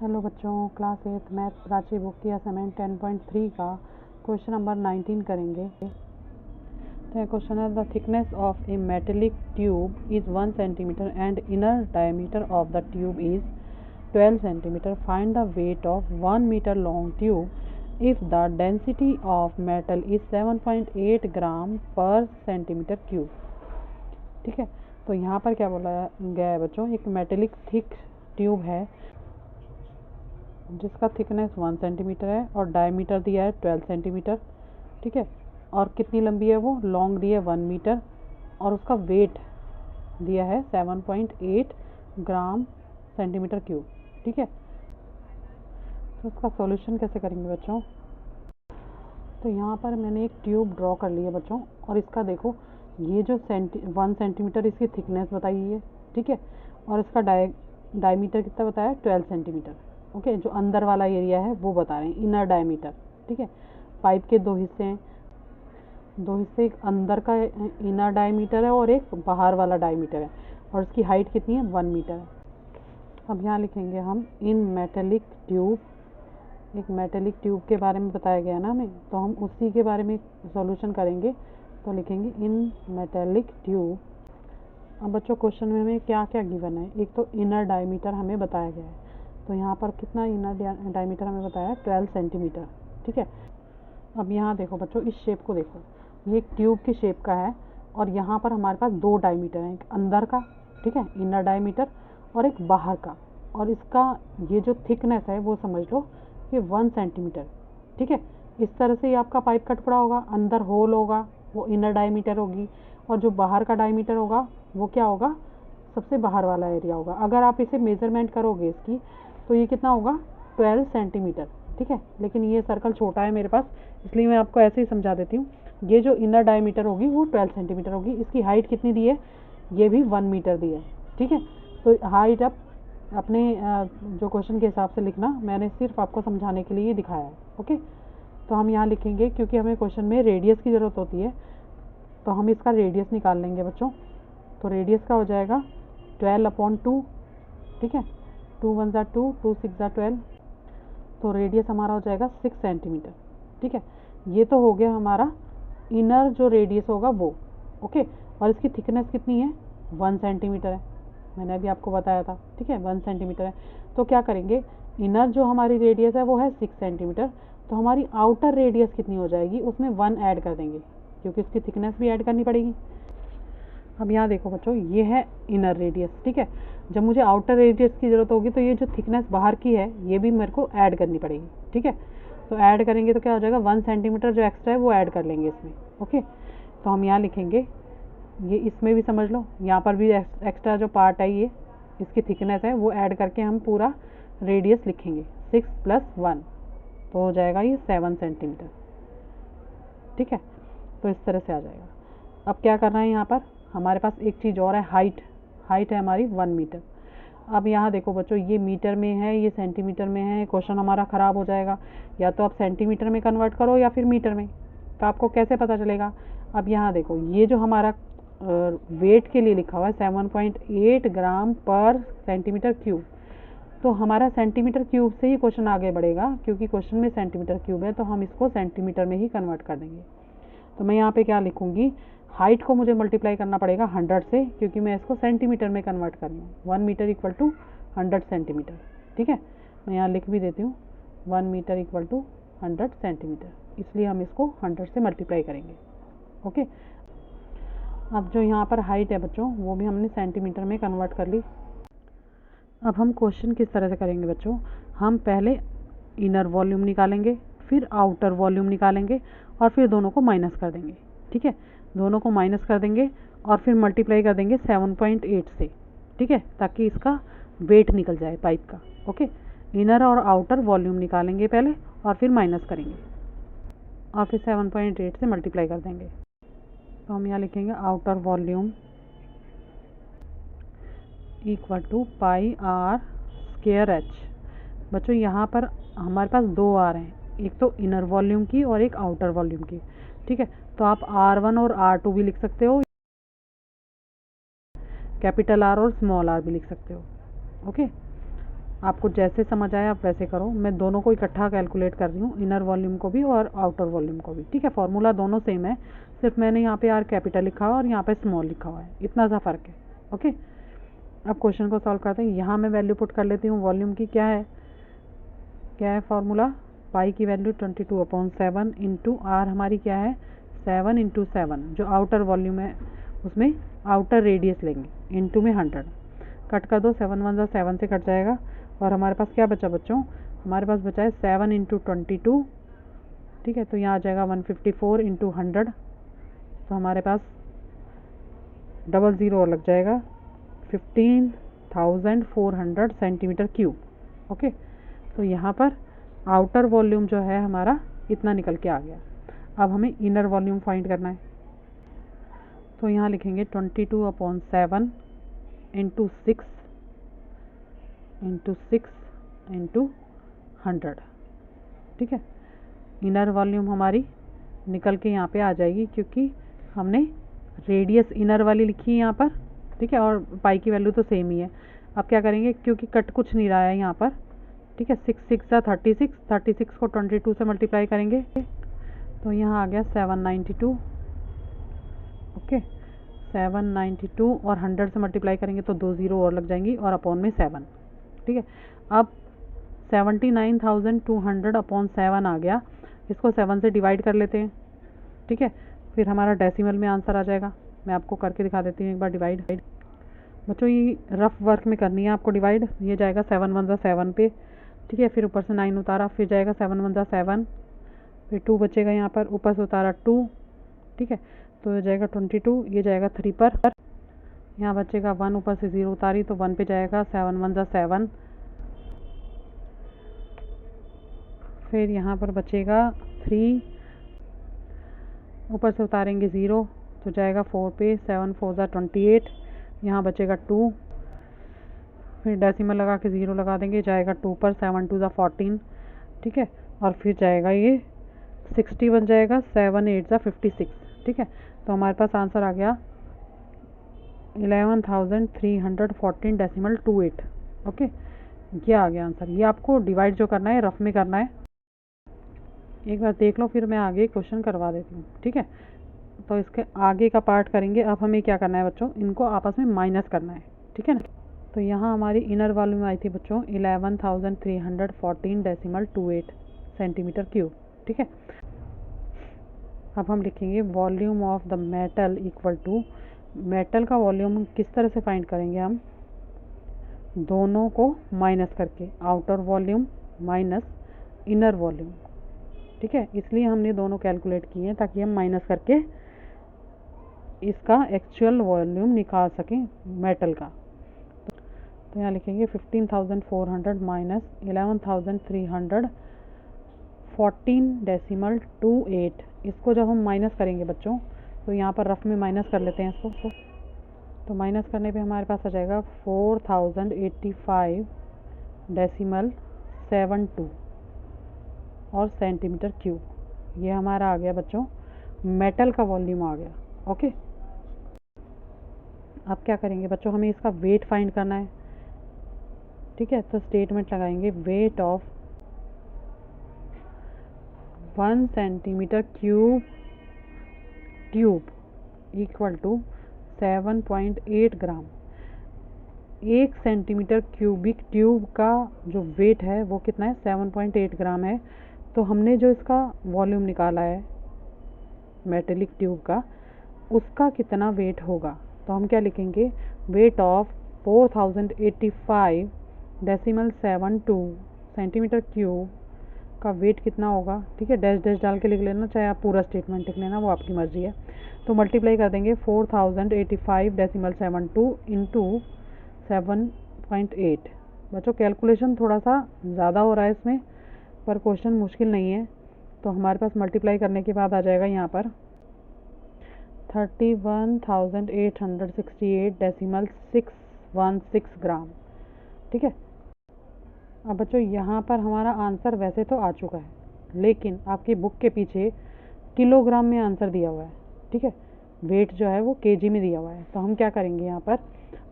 Hello बच्चों, class 8 math Prachi book की assignment 10.3 का क्वेश्चन नंबर 19 करेंगे। तो क्वेश्चन है the thickness of a metallic tube is 1 centimetre and inner diameter of the tube is 12 centimetre. Find the weight of 1 metre long tube if the density of metal is 7.8 gram per centimetre cube. ठीक है, तो यहाँ पर क्या बोला गया है बच्चों, एक मेटेलिक थिक ट्यूब है जिसका थिकनेस 1 सेंटीमीटर है और डायमीटर दिया है 12 सेंटीमीटर। ठीक है, और कितनी लंबी है वो, लॉन्ग दी है 1 मीटर और उसका वेट दिया है 7.8 ग्राम सेंटीमीटर क्यूब। ठीक है, तो उसका सॉल्यूशन कैसे करेंगे बच्चों। तो यहाँ पर मैंने एक ट्यूब ड्रॉ कर ली है बच्चों, और इसका देखो ये जो 1 सेंटीमीटर इसकी थिकनेस बताई है। ठीक है, और इसका डायमीटर कितना बताया, 12 सेंटीमीटर। ओके, जो अंदर वाला एरिया है वो बता रहे हैं, इनर डायमीटर। ठीक है, पाइप के दो हिस्से हैं, दो हिस्से, एक अंदर का इनर डायमीटर है और एक बाहर वाला डायमीटर है, और इसकी हाइट कितनी है, 1 मीटर है। अब यहाँ लिखेंगे हम इन मेटेलिक ट्यूब, एक मेटेलिक ट्यूब के बारे में बताया गया ना हमें, तो हम उसी के बारे में सॉल्यूशन करेंगे। तो लिखेंगे इन मेटेलिक ट्यूब। अब बच्चों क्वेश्चन में हमें क्या क्या गिवन है, एक तो इनर डायमीटर हमें बताया गया है, तो यहाँ पर कितना इनर डायमीटर हमें बताया है, 12 सेंटीमीटर। ठीक है, अब यहाँ देखो बच्चों, इस शेप को देखो, ये एक ट्यूब की शेप का है और यहाँ पर हमारे पास दो डायमीटर हैं, एक अंदर का, ठीक है, इनर डायमीटर, और एक बाहर का, और इसका ये जो थिकनेस है वो समझ लो कि 1 सेंटीमीटर। ठीक है, इस तरह से ही आपका पाइप का टुकड़ा होगा, अंदर होल होगा वो इनर डायमीटर होगी, और जो बाहर का डायमीटर होगा वो क्या होगा, सबसे बाहर वाला एरिया होगा। अगर आप इसे मेजरमेंट करोगे इसकी, तो ये कितना होगा, 12 सेंटीमीटर। ठीक है, लेकिन ये सर्कल छोटा है मेरे पास, इसलिए मैं आपको ऐसे ही समझा देती हूँ। ये जो इनर डायमीटर होगी वो 12 सेंटीमीटर होगी, इसकी हाइट कितनी दी है, ये भी 1 मीटर दी है। ठीक है, तो हाइट आप अपने जो क्वेश्चन के हिसाब से लिखना, मैंने सिर्फ आपको समझाने के लिए ये दिखाया है। ओके, तो हम यहाँ लिखेंगे, क्योंकि हमें क्वेश्चन में रेडियस की ज़रूरत होती है, तो हम इसका रेडियस निकाल लेंगे बच्चों। तो रेडियस का हो जाएगा 12/2। ठीक है, 2 1 ज़ा 2, 2 6 ज़ा 12, तो रेडियस हमारा हो जाएगा 6 सेंटीमीटर। ठीक है, ये तो हो गया हमारा इनर जो रेडियस होगा वो। ओके, और इसकी थिकनेस कितनी है, 1 सेंटीमीटर है, मैंने अभी आपको बताया था। ठीक है, 1 सेंटीमीटर है, तो क्या करेंगे, इनर जो हमारी रेडियस है वो है 6 सेंटीमीटर, तो हमारी आउटर रेडियस कितनी हो जाएगी, उसमें 1 ऐड कर देंगे, क्योंकि इसकी थिकनेस भी ऐड करनी पड़ेगी। अब यहाँ देखो बच्चों, ये है इनर रेडियस। ठीक है, जब मुझे आउटर रेडियस की ज़रूरत होगी तो ये जो थिकनेस बाहर की है ये भी मेरे को ऐड करनी पड़ेगी। ठीक है, तो ऐड करेंगे तो क्या हो जाएगा, 1 सेंटीमीटर जो एक्स्ट्रा है वो ऐड कर लेंगे इसमें। ओके, तो हम यहाँ लिखेंगे, ये इसमें भी समझ लो, यहाँ पर भी एक्स्ट्रा जो पार्ट है ये इसकी थिकनेस है वो ऐड करके हम पूरा रेडियस लिखेंगे, 6 + 1, तो हो जाएगा ये 7 सेंटीमीटर। ठीक है, तो इस तरह से आ जाएगा। अब क्या करना है, यहाँ पर हमारे पास एक चीज़ और है, हाइट है हमारी 1 मीटर। अब यहाँ देखो बच्चों, ये मीटर में है, ये सेंटीमीटर में है, क्वेश्चन हमारा ख़राब हो जाएगा। या तो आप सेंटीमीटर में कन्वर्ट करो या फिर मीटर में, तो आपको कैसे पता चलेगा। अब यहाँ देखो, ये जो हमारा वेट के लिए लिखा हुआ है 7.8 ग्राम पर सेंटीमीटर क्यूब, तो हमारा सेंटीमीटर क्यूब से ही क्वेश्चन आगे बढ़ेगा, क्योंकि क्वेश्चन में सेंटीमीटर क्यूब है, तो हम इसको सेंटीमीटर में ही कन्वर्ट कर देंगे। तो मैं यहाँ पे क्या लिखूँगी, हाइट को मुझे मल्टीप्लाई करना पड़ेगा 100 से, क्योंकि मैं इसको सेंटीमीटर में कन्वर्ट कर रही हूँ। 1 मीटर = 100 सेंटीमीटर। ठीक है, मैं यहाँ लिख भी देती हूँ, 1 मीटर = 100 सेंटीमीटर, इसलिए हम इसको 100 से मल्टीप्लाई करेंगे। ओके, अब जो यहाँ पर हाइट है बच्चों वो भी हमने सेंटीमीटर में कन्वर्ट कर ली। अब हम क्वेश्चन किस तरह से करेंगे बच्चों, हम पहले इनर वॉल्यूम निकालेंगे, फिर आउटर वॉल्यूम निकालेंगे, और फिर दोनों को माइनस कर देंगे। ठीक है, दोनों को माइनस कर देंगे और फिर मल्टीप्लाई कर देंगे 7.8 से। ठीक है, ताकि इसका वेट निकल जाए पाइप का। ओके, इनर और आउटर वॉल्यूम निकालेंगे पहले और फिर माइनस करेंगे और फिर 7.8 से मल्टीप्लाई कर देंगे। तो हम यहाँ लिखेंगे आउटर वॉल्यूम = πr²h। बच्चों यहाँ पर हमारे पास 2 आर हैं, एक तो इनर वॉल्यूम की और एक आउटर वॉल्यूम की। ठीक है, तो आप R1 और R2 भी लिख सकते हो, कैपिटल R और स्मॉल r भी लिख सकते हो। ओके, आपको जैसे समझ आए आप वैसे करो। मैं दोनों को इकट्ठा कैलकुलेट कर रही हूँ, इनर वॉल्यूम को भी और आउटर वॉल्यूम को भी, ठीक है। फॉर्मूला दोनों सेम है, सिर्फ मैंने यहाँ पे आर कैपिटल लिखा हुआ और यहाँ पे स्मॉल लिखा हुआ है, इतना सा फ़र्क है। ओके, अब क्वेश्चन को सॉल्व करते हैं। यहाँ मैं वैल्यू पुट कर लेती हूँ वॉल्यूम की। क्या है फॉर्मूला? पाई की वैल्यू 22/7 इंटू आर हमारी क्या है 7 इंटू 7, जो आउटर वॉल्यूम है उसमें आउटर रेडियस लेंगे, इंटू में 100 कट कर दो, 7 1 जा 7 से कट जाएगा और हमारे पास क्या बचा बच्चों? हमारे पास बचा है 7 इंटू 22, ठीक है। तो यहाँ आ जाएगा 154 इंटू 100, तो हमारे पास डबल ज़ीरो और लग जाएगा 15,400 सेंटीमीटर क्यूब। ओके, तो यहाँ पर आउटर वॉल्यूम जो है हमारा इतना निकल के आ गया। अब हमें इनर वॉल्यूम फाइंड करना है, तो यहाँ लिखेंगे 22/7 इंटू 6 इंटू 100, ठीक है। इनर वॉल्यूम हमारी निकल के यहाँ पे आ जाएगी, क्योंकि हमने रेडियस इनर वाली लिखी है यहाँ पर, ठीक है, और पाई की वैल्यू तो सेम ही है। अब क्या करेंगे, क्योंकि कट कुछ नहीं रहा है यहाँ पर, ठीक है। 6 6 जा 36, 36 को 22 से मल्टीप्लाई करेंगे तो यहाँ आ गया 792। ओके, 792 और 100 से मल्टीप्लाई करेंगे तो 2 ज़ीरो और लग जाएंगी और अपॉन में 7, ठीक है। अब 79,200 अपॉन 7 आ गया, इसको 7 से डिवाइड कर लेते हैं, ठीक है। फिर हमारा डेसिमल में आंसर आ जाएगा। मैं आपको करके दिखा देती हूँ एक बार डिवाइड। बच्चों ये रफ वर्क में करनी है आपको डिवाइड। ये जाएगा 7 1 जा 7 पे, ठीक है। फिर ऊपर से 9 उतारा, फिर जाएगा 7 1 जा 7, फिर 2 बचेगा यहाँ पर, ऊपर से उतारा 2, ठीक है। तो ये जाएगा 22, ये जाएगा 3 पर, यहाँ बचेगा 1, ऊपर से 0 उतारी तो 1 पे जाएगा 7 1 जा 7, फिर यहाँ पर बचेगा 3, ऊपर से उतारेंगे 0 तो जाएगा 4 पे, 7 4 जा 28, यहाँ बचेगा 2, फिर डेसिमल लगा के 0 लगा देंगे, जाएगा 2 पर, 7 2 जा 14, ठीक है। और फिर जाएगा ये 60 बन जाएगा, 7 8 जा 56, ठीक है। तो हमारे पास आंसर आ गया 11,314.28। ओके, ये आ गया आंसर। ये आपको डिवाइड जो करना है रफ में करना है, एक बार देख लो, फिर मैं आगे क्वेश्चन करवा देती हूँ, ठीक है। तो इसके आगे का पार्ट करेंगे। अब हमें क्या करना है बच्चों, इनको आपस में माइनस करना है, ठीक है ना। तो यहाँ हमारी इनर वॉल्यूम आई थी बच्चों 11,314.28 सेंटीमीटर क्यूब, ठीक है। अब हम लिखेंगे volume of the metal equal to, metal का वॉल्यूम किस तरह से फाइंड करेंगे हम, दोनों को माइनस करके, outer volume minus inner volume, ठीक है। इसलिए हमने दोनों कैलकुलेट किए हैं ताकि हम माइनस करके इसका एक्चुअल वॉल्यूम निकाल सकें मेटल का। तो यहाँ लिखेंगे 15,400 माइनस 11,314.28। इसको जब हम माइनस करेंगे बच्चों, तो यहाँ पर रफ में माइनस कर लेते हैं इसको। तो माइनस करने पे हमारे पास आ जाएगा 4085.72 और सेंटीमीटर क्यूब। ये हमारा आ गया बच्चों मेटल का वॉल्यूम आ गया। ओके, अब क्या करेंगे बच्चों, हमें इसका वेट फाइंड करना है, ठीक है। तो स्टेटमेंट लगाएंगे weight of 1 centimetre cube tube equal to 7.8 gram. 1 centimetre cubic tube का जो वेट है वो कितना है 7.8 ग्राम है। तो हमने जो इसका वॉल्यूम निकाला है मेटेलिक ट्यूब का, उसका कितना वेट होगा। तो हम क्या लिखेंगे, वेट ऑफ 4085.72 सेंटीमीटर क्यूब का वेट कितना होगा, ठीक है। डैश डैश डाल के लिख लेना, चाहे आप पूरा स्टेटमेंट लिख लेना, वो आपकी मर्जी है। तो मल्टीप्लाई कर देंगे 4085.72 इंटू 7.8। बच्चों कैलकुलेशन थोड़ा सा ज़्यादा हो रहा है इसमें, पर क्वेश्चन मुश्किल नहीं है। तो हमारे पास मल्टीप्लाई करने के बाद आ जाएगा यहाँ पर 31,868.616 ग्राम, ठीक है। अब बच्चों यहाँ पर हमारा आंसर वैसे तो आ चुका है, लेकिन आपकी बुक के पीछे किलोग्राम में आंसर दिया हुआ है, ठीक है। वेट जो है वो केजी में दिया हुआ है। तो हम क्या करेंगे, यहाँ पर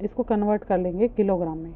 इसको कन्वर्ट कर लेंगे किलोग्राम में।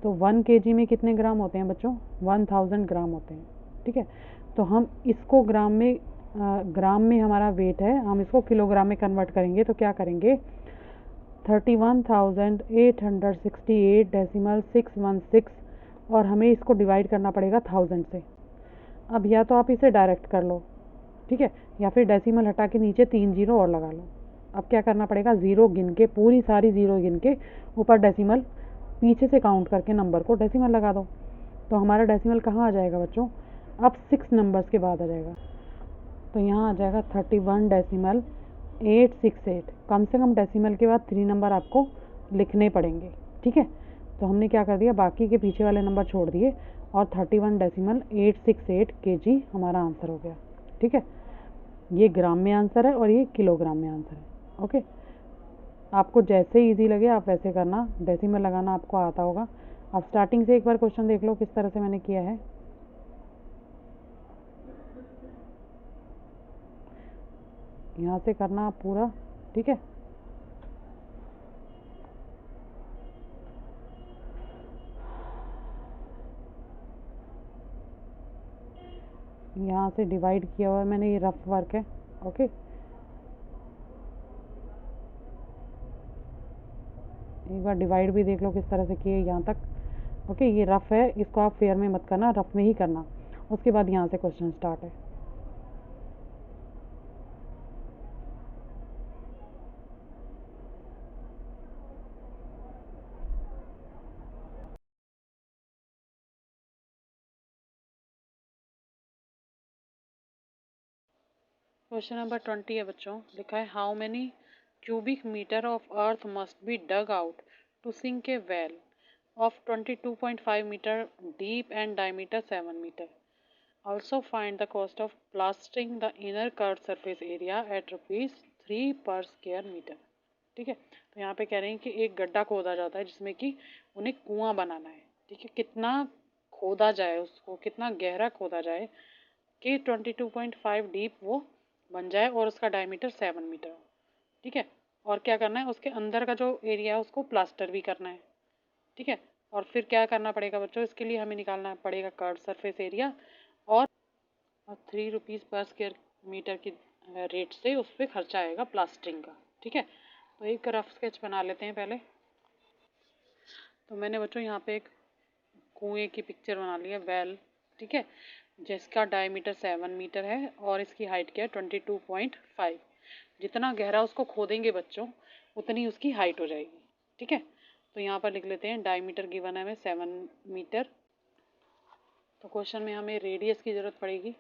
तो 1 kg में कितने ग्राम होते हैं बच्चों? 1000 ग्राम होते हैं। ठीक है, तो हम इसको ग्राम में हमारा वेट है, हम इसको किलोग्राम में कन्वर्ट करेंगे तो क्या करेंगे? 31,868.616 और हमें इसको डिवाइड करना पड़ेगा 1000 से। अब या तो आप इसे डायरेक्ट कर लो, ठीक है, या फिर डेसिमल हटा के नीचे 3 जीरो और लगा लो। अब क्या करना पड़ेगा? ज़ीरो गिन के, पूरी सारी ज़ीरो गिन के ऊपर डेसिमल, पीछे से काउंट करके नंबर को डेसिमल लगा दो। तो हमारा डेसिमल कहाँ आ जाएगा बच्चों? अब 6 नंबर्स के बाद आ जाएगा। तो यहाँ आ जाएगा 31.868। कम से कम डेसिमल के बाद 3 नंबर आपको लिखने पड़ेंगे। ठीक है, तो हमने क्या कर दिया, बाकी के पीछे वाले नंबर छोड़ दिए और 31.868 kg हमारा आंसर हो गया। ठीक है, ये ग्राम में आंसर है और ये किलोग्राम में आंसर है। ओके, आपको जैसे इजी लगे आप वैसे करना, डेसिमल लगाना आपको आता होगा। आप स्टार्टिंग से एक बार क्वेश्चन देख लो किस तरह से मैंने किया है। यहाँ से करना आप पूरा। ठीक है, यहाँ से डिवाइड किया हुआ है मैंने, ये रफ वर्क है। ओके, एक बार डिवाइड भी देख लो किस तरह से किए यहाँ तक। ओके, ये रफ है, इसको आप फेयर में मत करना, रफ में ही करना। उसके बाद यहाँ से क्वेश्चन स्टार्ट है। क्वेश्चन नंबर 20 है बच्चों, लिखा है how many cubic metre of earth must be dug out to sink a well of 22.5 metre deep and diameter 7 metre. Also find the cost of plastering the inner curve surface area at ₹3 per square metre. ठीक है, तो यहाँ पे कह रहे हैं कि एक गड्ढा खोदा जाता है जिसमें कि उन्हें कुआं बनाना है। ठीक है, कितना खोदा जाए, उसको कितना गहरा खोदा जाए कि 22.5 डीप वो बन जाए और उसका डायमीटर 7 मीटर हो। ठीक है, और क्या करना है, उसके अंदर का जो एरिया है उसको प्लास्टर भी करना है। ठीक है, और फिर क्या करना पड़ेगा बच्चों, इसके लिए हमें निकालना पड़ेगा कर्व सरफेस एरिया और ₹3 पर स्क्वायर मीटर की रेट से उस पर खर्चा आएगा प्लास्टरिंग का। ठीक है, तो एक रफ स्केच बना लेते हैं पहले। तो मैंने बच्चों यहाँ पे एक कुएं की पिक्चर बना ली है, वेल। ठीक है, जिसका डायमीटर 7 मीटर है और इसकी हाइट क्या है 22.5। जितना गहरा उसको खोदेंगे बच्चों उतनी उसकी हाइट हो जाएगी। ठीक है, तो यहाँ पर लिख लेते हैं डायमीटर गिवन है हमें 7 मीटर। तो क्वेश्चन में हमें रेडियस की ज़रूरत पड़ेगी,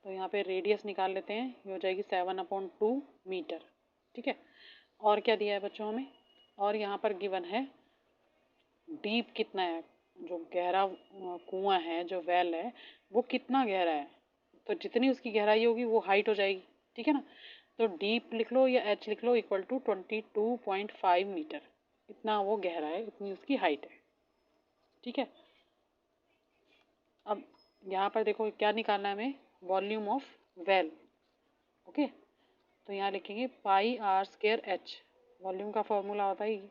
तो यहाँ पे रेडियस निकाल लेते हैं, ये हो जाएगी 7/2 मीटर। ठीक है, और क्या दिया है बच्चों हमें, और यहाँ पर गिवन है डीप कितना है, जो गहरा कुआं है, जो वेल है वो कितना गहरा है, तो जितनी उसकी गहराई होगी वो हाइट हो जाएगी। ठीक है ना, तो डीप लिख लो या एच लिख लो, इक्वल टू 22.5 मीटर। इतना वो गहरा है, इतनी उसकी हाइट है। ठीक है, अब यहाँ पर देखो क्या निकालना है हमें, वॉल्यूम ऑफ वेल। ओके, तो यहाँ लिखेंगे πr²h, वॉल्यूम का फॉर्मूला होता है ये।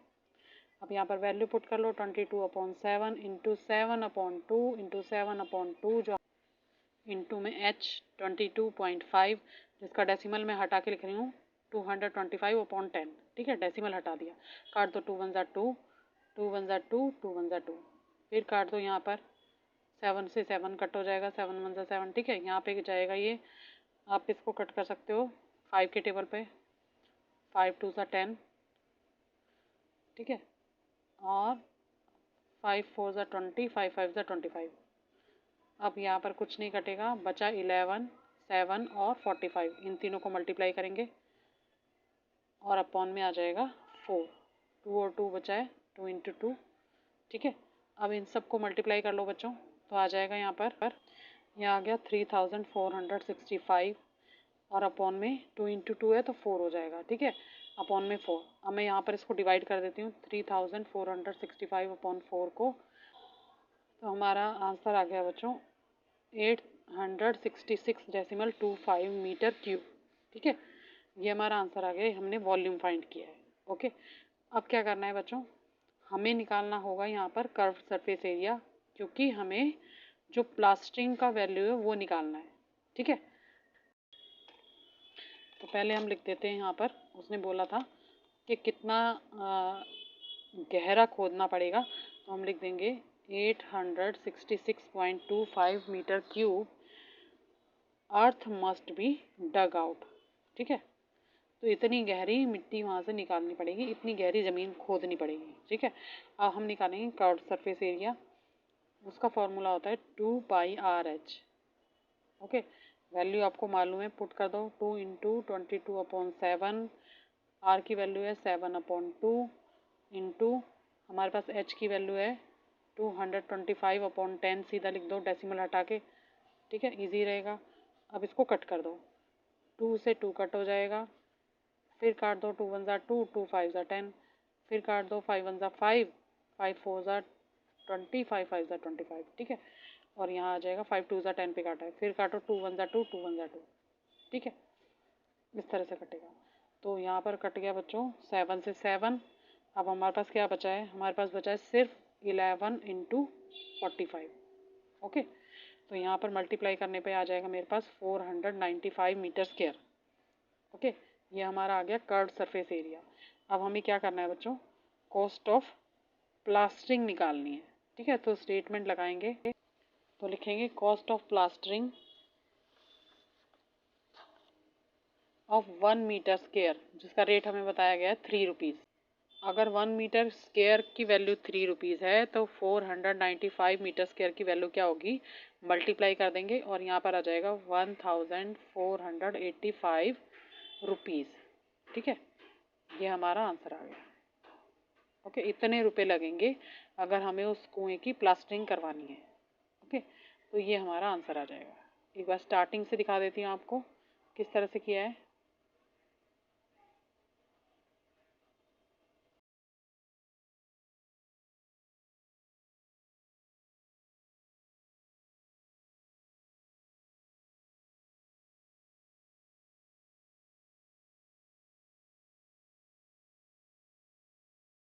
अब यहाँ पर वैल्यू पुट कर लो, 22/7 इंटू 7/2 इंटू 7/2 जो इंटू में h 22.5, जिसका डेसिमल मैं हटा के लिख रही हूँ 225/10। ठीक है, डेसिमल हटा दिया, काट दो 2 1 2, 2 1 2, 2 1 2, फिर काट दो यहाँ पर 7 से 7 कट हो जाएगा, 7 1 7। ठीक है, यहाँ पे जाएगा ये, आप इसको कट कर सकते हो 5 के टेबल पे, 5 2 10। ठीक है, और 5 4 20, 5 5 25। अब यहाँ पर कुछ नहीं कटेगा, बचा 11, 7 और 45, इन तीनों को मल्टीप्लाई करेंगे और अपॉन में आ जाएगा 4। 2 और 2 बचा है, 2 इंटू 2। ठीक है, अब इन सबको मल्टीप्लाई कर लो बच्चों, तो आ जाएगा यहाँ पर यहाँ आ गया 3465 और अपॉन में 2 इंटू 2 है तो 4 हो जाएगा। ठीक है, अपॉन में 4। अब मैं यहाँ पर इसको डिवाइड कर देती हूँ 3465 अपॉन 4 को, तो हमारा आंसर आ गया बच्चों 866.25 मीटर क्यूब। ठीक है, ये हमारा आंसर आ गया, हमने वॉल्यूम फाइंड किया है। ओके, अब क्या करना है बच्चों, हमें निकालना होगा यहाँ पर कर्व सरफेस एरिया, क्योंकि हमें जो प्लास्टरिंग का वैल्यू है वो निकालना है। ठीक है, तो पहले हम लिख देते हैं यहाँ पर। उसने बोला था कि कितना गहरा खोदना पड़ेगा, तो हम लिख देंगे 866.25 metre cube earth must be dug out. ठीक है, तो इतनी गहरी मिट्टी वहाँ से निकालनी पड़ेगी, इतनी गहरी ज़मीन खोदनी पड़ेगी। ठीक है, अब हम निकालेंगे कर्व सरफेस एरिया। उसका फॉर्मूला होता है 2πRH। ओके, वैल्यू आपको मालूम है, पुट कर दो। 2 इंटू 22/7, आर की वैल्यू है 7/2 इंटू हमारे पास एच की वैल्यू है 225/10, सीधा लिख दो डेसिमल हटा के। ठीक है, इजी रहेगा। अब इसको कट कर दो, 2 से 2 कट हो जाएगा, फिर काट दो, 2 1 2, 2 5 10, फिर काट दो, 5 1 5, 5 4 20, 5 5 25। ठीक है, और यहाँ आ जाएगा 5 2 10 पे काटा है, फिर काटो, 2 1 2, 2 1 2। ठीक है, इस तरह से कटेगा। तो यहाँ पर कट गया बच्चों 7 से 7। अब हमारे पास क्या बचा है, हमारे पास बचा है सिर्फ 11 इंटू 45। ओके, तो यहाँ पर मल्टीप्लाई करने पे आ जाएगा मेरे पास 495 मीटर स्क्वायर। ओके, ये हमारा आ गया कर्व सरफेस एरिया। अब हमें क्या करना है बच्चों, कॉस्ट ऑफ प्लास्टरिंग निकालनी है। ठीक है, तो स्टेटमेंट लगाएंगे, तो लिखेंगे cost of plastering of 1 metre square, जिसका रेट हमें बताया गया है 3 रुपीज़। अगर 1 मीटर स्क्वायर की वैल्यू 3 रुपीज़ है, तो 495 मीटर स्क्वायर की वैल्यू क्या होगी, मल्टीप्लाई कर देंगे और यहाँ पर आ जाएगा 1485 रुपीज़। ठीक है, ये हमारा आंसर आ गया। ओके, इतने रुपए लगेंगे अगर हमें उस कुएं की प्लास्टरिंग करवानी है। ओके, तो ये हमारा आंसर आ जाएगा। एक बार स्टार्टिंग से दिखा देती हूँ आपको किस तरह से किया है।